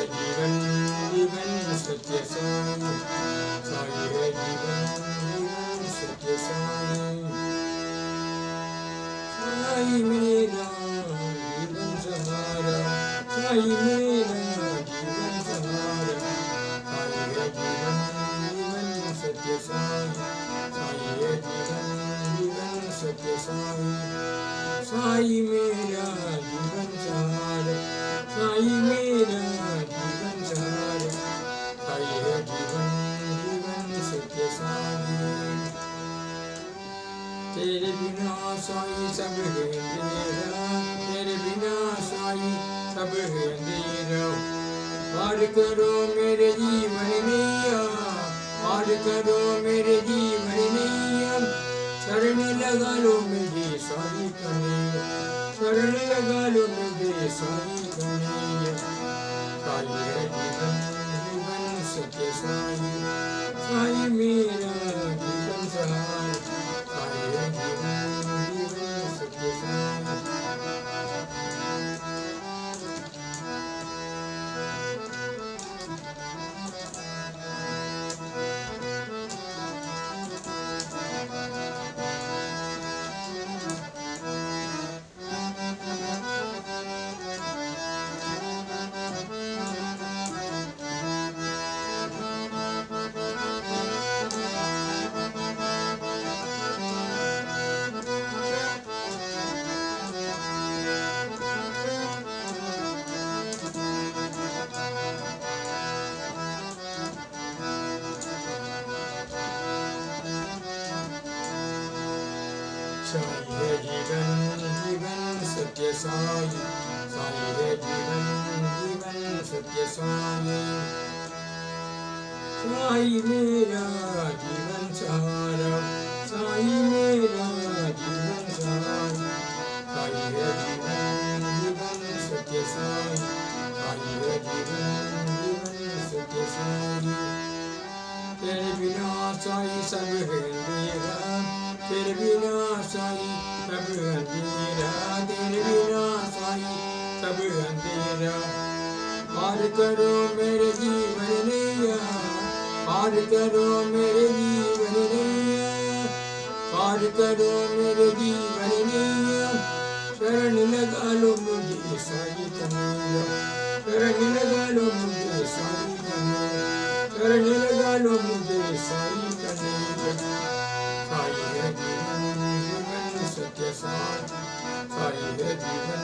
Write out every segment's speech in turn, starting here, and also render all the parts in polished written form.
जीवन जीवन सत्य साई, साई है जीवन जीवन सत्य साई। साई मेरा जीवन सहारा, साई मेरा जीवन सहारा, साई है जीवन जीवन सत्य साई, साई है जीवन जीवन सत्य साई। साई मेरा जीवन सहारा, साई मेरा जीवन सहारा, साई है जीवन जीवन सत्य साई। तेरे बिना साई सब है अंधेरा, तेरे बिना साई सब है अंधेरा। पार करो मेरे जीवन नैया, पार करो मेरे जीवन नैया। शरण लगा लो मुझे साई कन्हैया, शरण लगा लो मुझे साई कन्हैया। साई है जीवन जीवन सत्य साई, साई मेरा जीवन सहारा, साई है जीवन जीवन सत्य साई। साई है जीवन जीवन सत्य साई, साई है जीवन जीवन सत्य साई। साई मेरा जीवन सहारा, साई मेरा जीवन सहारा, साई है जीवन जीवन सत्य साई, साई है जीवन जीवन सत्य साई। तेरे बिना साई सब है अंधेरा, तेरे बिना साई सब अंधेरा, तेरे बिना साई सब अंधेरा। पार करो मेरे जीवन नैया, पार करो मेरे जीवन नैया, पार करो मेरे जीवन नैया। शरण लगा लो मुझे साई कन्हैया, शरण लगा लो मुझे साई कन्हैया, शरण लगा लो मुझे साई कन्हैया। साई है जीवन जीवन सत्य साई, साई है जीवन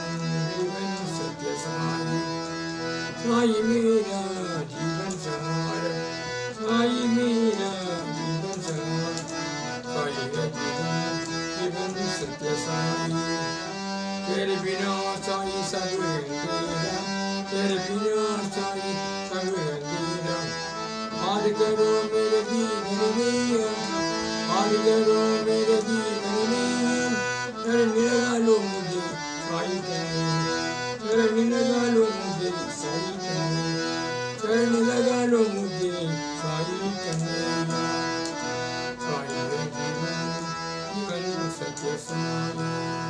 जीवन सत्य साई। साई मेरा जीवन सहारा, साई मेरा जीवन सहारा, साई है जीवन जीवन सत्य साई। तेरे बिना साई सब अंधेरा, तेरे बिना साई सब अंधेरा। पार करो मेरे जीवन नैया, पार करो मेरे जीवन नैया। शरण लगा लो मुझे साई कन्हैया, शरण लगा लो मुझे साई कन्हैया, शरण लगा लो मुझे साई कन्हैया। साई है जीवन जीवन सत्य साई।